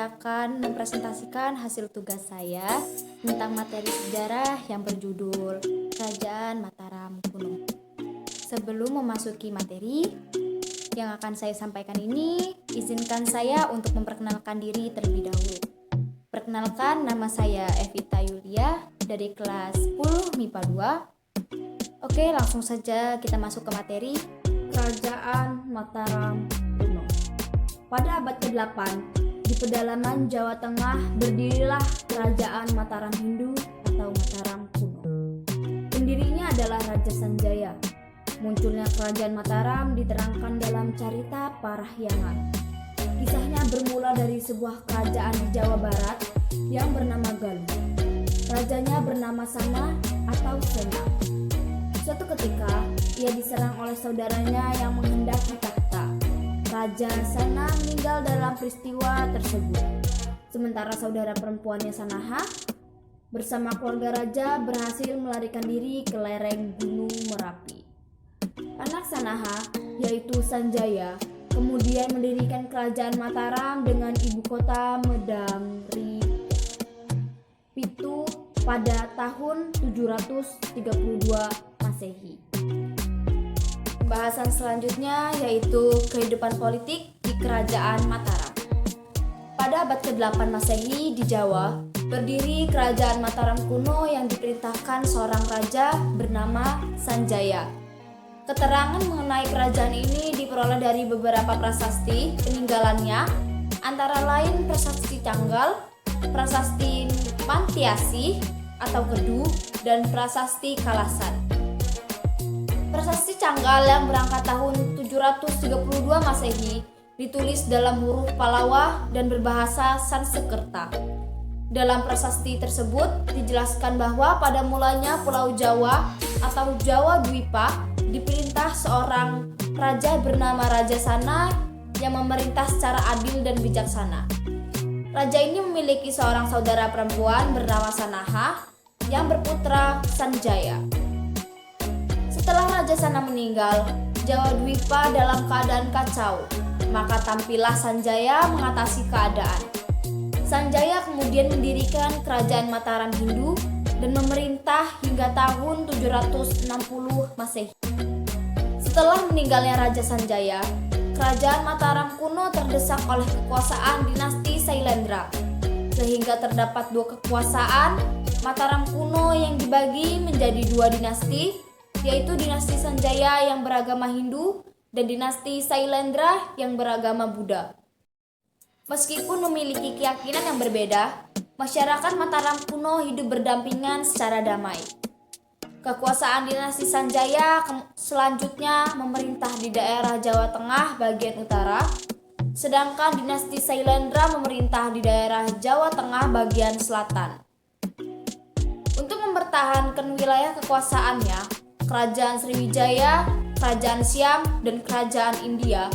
saya akan mempresentasikan hasil tugas saya tentang materi sejarah yang berjudul Kerajaan Mataram Kuno. Sebelum memasuki materi yang akan saya sampaikan ini, izinkan saya untuk memperkenalkan diri terlebih dahulu. Perkenalkan, nama saya Evita Yulia dari kelas 10 MIPA 2. Oke, langsung saja kita masuk ke materi Kerajaan Mataram Kuno. Pada abad ke-8, di pedalaman Jawa Tengah berdirilah Kerajaan Mataram Hindu atau Mataram Kuno. Pendirinya adalah Raja Sanjaya. Munculnya Kerajaan Mataram diterangkan dalam Carita Parahyangan. Kisahnya bermula dari sebuah kerajaan di Jawa Barat yang bernama Galuh. Rajanya bernama Sana atau Sena. Suatu ketika, ia diserang oleh saudaranya yang menghendaki tahta. Raja Sana meninggal dalam peristiwa tersebut. Sementara saudara perempuannya Sanaha bersama keluarga raja berhasil melarikan diri ke lereng Gunung Merapi. Anak Sanaha, yaitu Sanjaya, kemudian mendirikan Kerajaan Mataram dengan ibu kota Medangri Pitu pada tahun 732 Masehi. Pembahasan selanjutnya yaitu kehidupan politik di Kerajaan Mataram. Pada abad ke-8 Masehi di Jawa, berdiri Kerajaan Mataram Kuno yang diperintahkan seorang raja bernama Sanjaya. Keterangan mengenai kerajaan ini diperoleh dari beberapa prasasti peninggalannya, antara lain Prasasti Canggal, Prasasti Mantiasi atau Kedu, dan Prasasti Kalasan. Prasasti Canggal yang berangkat tahun 732 Masehi ditulis dalam huruf Palawa dan berbahasa Sanskerta. Dalam prasasti tersebut dijelaskan bahwa pada mulanya Pulau Jawa atau Jawa Dwipa diperintah seorang raja bernama Raja Sana yang memerintah secara adil dan bijaksana. Raja ini memiliki seorang saudara perempuan bernama Sanaha yang berputra Sanjaya. Setelah Raja Sana meninggal, Jawa Dwipa dalam keadaan kacau, maka tampillah Sanjaya mengatasi keadaan. Sanjaya kemudian mendirikan Kerajaan Mataram Hindu dan memerintah hingga tahun 760 Masehi. Setelah meninggalnya Raja Sanjaya, Kerajaan Mataram Kuno terdesak oleh kekuasaan dinasti Sailendra, sehingga terdapat dua kekuasaan Mataram Kuno yang dibagi menjadi dua dinasti, yaitu dinasti Sanjaya yang beragama Hindu dan dinasti Sailendra yang beragama Buddha. Meskipun memiliki keyakinan yang berbeda, masyarakat Mataram Kuno hidup berdampingan secara damai. Kekuasaan dinasti Sanjaya selanjutnya memerintah di daerah Jawa Tengah bagian utara, sedangkan dinasti Sailendra memerintah di daerah Jawa Tengah bagian selatan. Untuk mempertahankan wilayah kekuasaannya, Kerajaan Sriwijaya, Kerajaan Siam, dan Kerajaan India.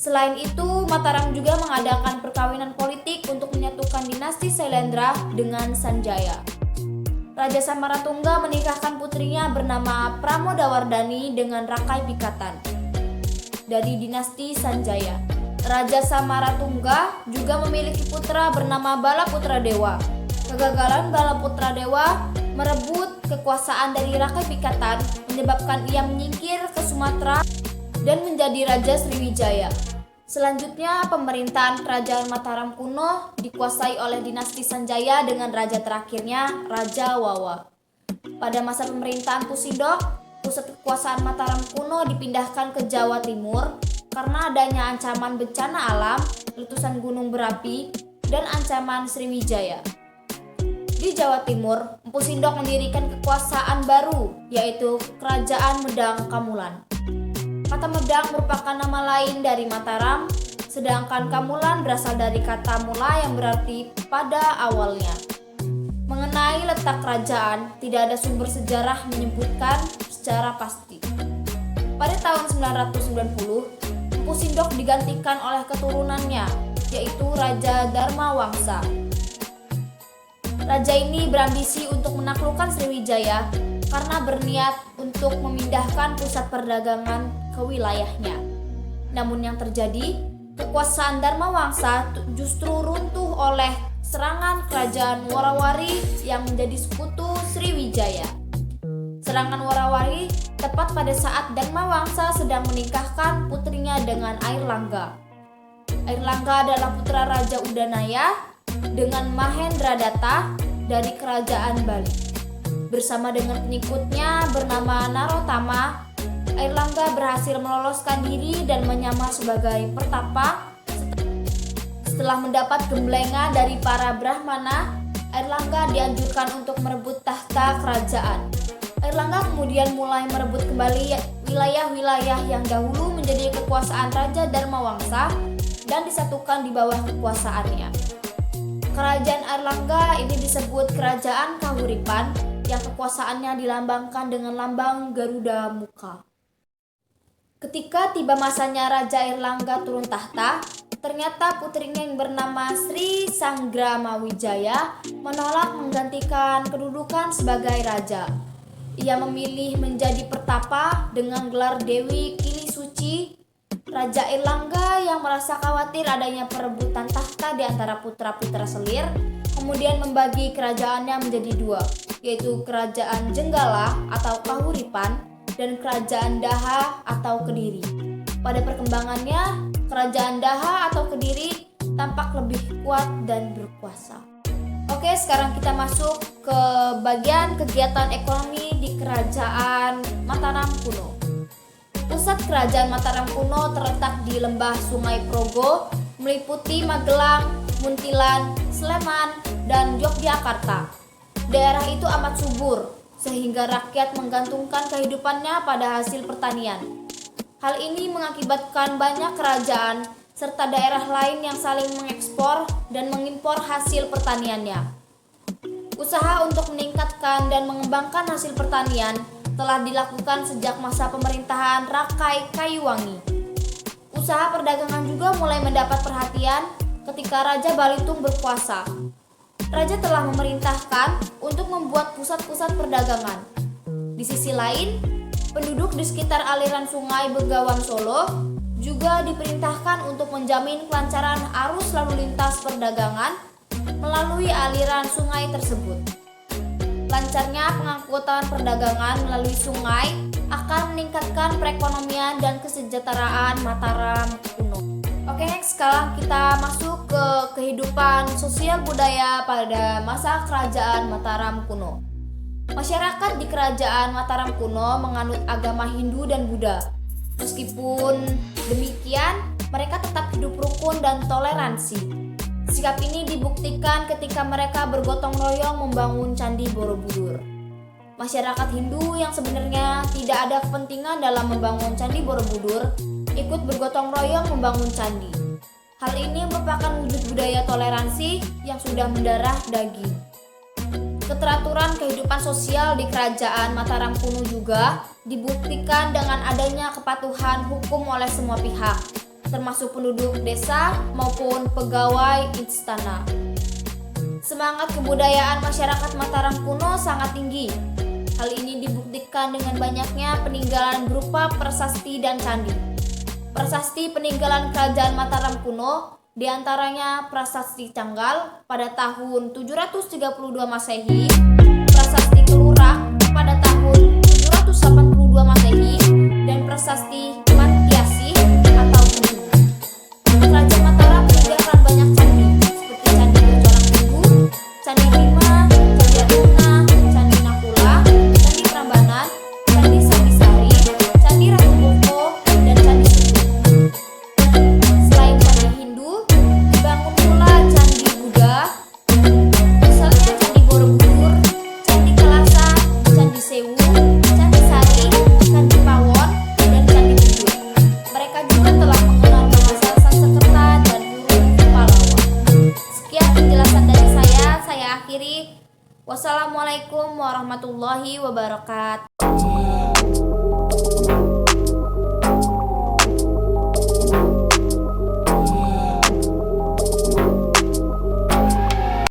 Selain itu, Mataram juga mengadakan perkawinan politik untuk menyatukan dinasti Sailendra dengan Sanjaya. Raja Samaratungga menikahkan putrinya bernama Pramodawardhani dengan Rakai Pikatan dari dinasti Sanjaya. Raja Samaratungga juga memiliki putra bernama Balaputra Dewa. Kegagalan Balaputra Dewa merebut kekuasaan dari Rakai Pikatan menyebabkan ia menyingkir ke Sumatera dan menjadi Raja Sriwijaya. Selanjutnya, pemerintahan Kerajaan Mataram Kuno dikuasai oleh dinasti Sanjaya dengan raja terakhirnya Raja Wawa. Pada masa pemerintahan Pusindok, pusat kekuasaan Mataram Kuno dipindahkan ke Jawa Timur karena adanya ancaman bencana alam, letusan gunung berapi, dan ancaman Sriwijaya. Di Jawa Timur, Empu Sindok mendirikan kekuasaan baru, yaitu Kerajaan Medang Kamulan. Kata Medang merupakan nama lain dari Mataram, sedangkan Kamulan berasal dari kata mula yang berarti pada awalnya. Mengenai letak kerajaan, tidak ada sumber sejarah menyebutkan secara pasti. Pada tahun 990, Empu Sindok digantikan oleh keturunannya, yaitu Raja Dharma Wangsa. Raja ini berambisi untuk menaklukkan Sriwijaya karena berniat untuk memindahkan pusat perdagangan ke wilayahnya. Namun yang terjadi, Kekuasaan Dharmawangsa justru runtuh oleh serangan kerajaan Warawari yang menjadi sekutu Sriwijaya. Serangan Warawari tepat pada saat Dharmawangsa sedang menikahkan putrinya dengan Airlangga. Airlangga adalah putra Raja Udanaya dengan Mahendradatta dari kerajaan Bali. Bersama dengan pengikutnya bernama Narottama, Airlangga berhasil meloloskan diri dan menyamar sebagai pertapa. Setelah mendapat gemblengan dari para Brahmana, Airlangga dianjurkan untuk merebut tahta kerajaan. Airlangga kemudian mulai merebut kembali wilayah-wilayah yang dahulu menjadi kekuasaan Raja Dharmawangsa dan disatukan di bawah kekuasaannya. Kerajaan Airlangga ini disebut Kerajaan Kahuripan yang kekuasaannya dilambangkan dengan lambang Garuda Muka. Ketika tiba masanya Raja Airlangga turun tahta, ternyata putrinya yang bernama Sri Sangramawijaya menolak menggantikan kedudukan sebagai raja. Ia memilih menjadi pertapa dengan gelar Dewi Kili Suci. Raja Airlangga yang merasa khawatir adanya perebutan tahta di antara putra-putra selir, kemudian membagi kerajaannya menjadi dua, yaitu Kerajaan Jenggala atau Kahuripan dan Kerajaan Daha atau Kediri. Pada perkembangannya, Kerajaan Daha atau Kediri tampak lebih kuat dan berkuasa. Oke, sekarang kita masuk ke bagian kegiatan ekonomi di Kerajaan Mataram kuno. Pusat Kerajaan Mataram kuno terletak di lembah Sungai Progo, meliputi Magelang, Muntilan, Sleman, dan Yogyakarta. Daerah itu amat subur, sehingga rakyat menggantungkan kehidupannya pada hasil pertanian. Hal ini mengakibatkan banyak kerajaan serta daerah lain yang saling mengekspor dan mengimpor hasil pertaniannya. Usaha untuk meningkatkan dan mengembangkan hasil pertanian telah dilakukan sejak masa pemerintahan Rakai Kayuwangi. Usaha perdagangan juga mulai mendapat perhatian ketika Raja Balitung berkuasa. Raja telah memerintahkan untuk membuat pusat-pusat perdagangan. Di sisi lain, penduduk di sekitar aliran sungai Begawan Solo juga diperintahkan untuk menjamin kelancaran arus lalu lintas perdagangan melalui aliran sungai tersebut. Lancarnya pengangkutan perdagangan melalui sungai akan meningkatkan perekonomian dan kesejahteraan Mataram kuno. Oke, sekarang kita masuk ke kehidupan sosial budaya pada masa Kerajaan Mataram kuno. Masyarakat di Kerajaan Mataram kuno menganut agama Hindu dan Buddha. Meskipun demikian, mereka tetap hidup rukun dan toleransi. Sikap ini dibuktikan ketika mereka bergotong royong membangun Candi Borobudur. Masyarakat Hindu yang sebenarnya tidak ada kepentingan dalam membangun Candi Borobudur ikut bergotong royong membangun candi. Hal ini merupakan wujud budaya toleransi yang sudah mendarah daging. Keteraturan kehidupan sosial di Kerajaan Mataram kuno juga dibuktikan dengan adanya kepatuhan hukum oleh semua pihak, termasuk penduduk desa maupun pegawai istana. Semangat kebudayaan masyarakat Mataram kuno sangat tinggi. Hal ini dibuktikan dengan banyaknya peninggalan berupa prasasti dan candi. Prasasti peninggalan Kerajaan Mataram kuno diantaranya Prasasti Canggal pada tahun 732 Masehi, Prasasti Kelurak pada tahun 782 Masehi, dan Prasasti Mantiasi atau Kedu. Kerajaan Mataram meninggalkan banyak candi seperti Candi Bercorak Tugu, Candi Bima, Candi Arjuna, Candi Nakula, Candi Prambanan, Candi Sambisari, Candi Ratu Boko, dan Candi Suci. Selain Candi Hindu, dibangun pula Candi Buddha, misalnya Candi Borobudur, Candi Kalasa, Candi Sewu, Candi Sari, Candi Pawon, dan Candi Bubur. Mereka juga telah mengenal bahasa Sanskerta dan huruf Pallawa. Sekian penjelasan dari saya akhiri. Wassalamualaikum warahmatullahi wabarakatuh.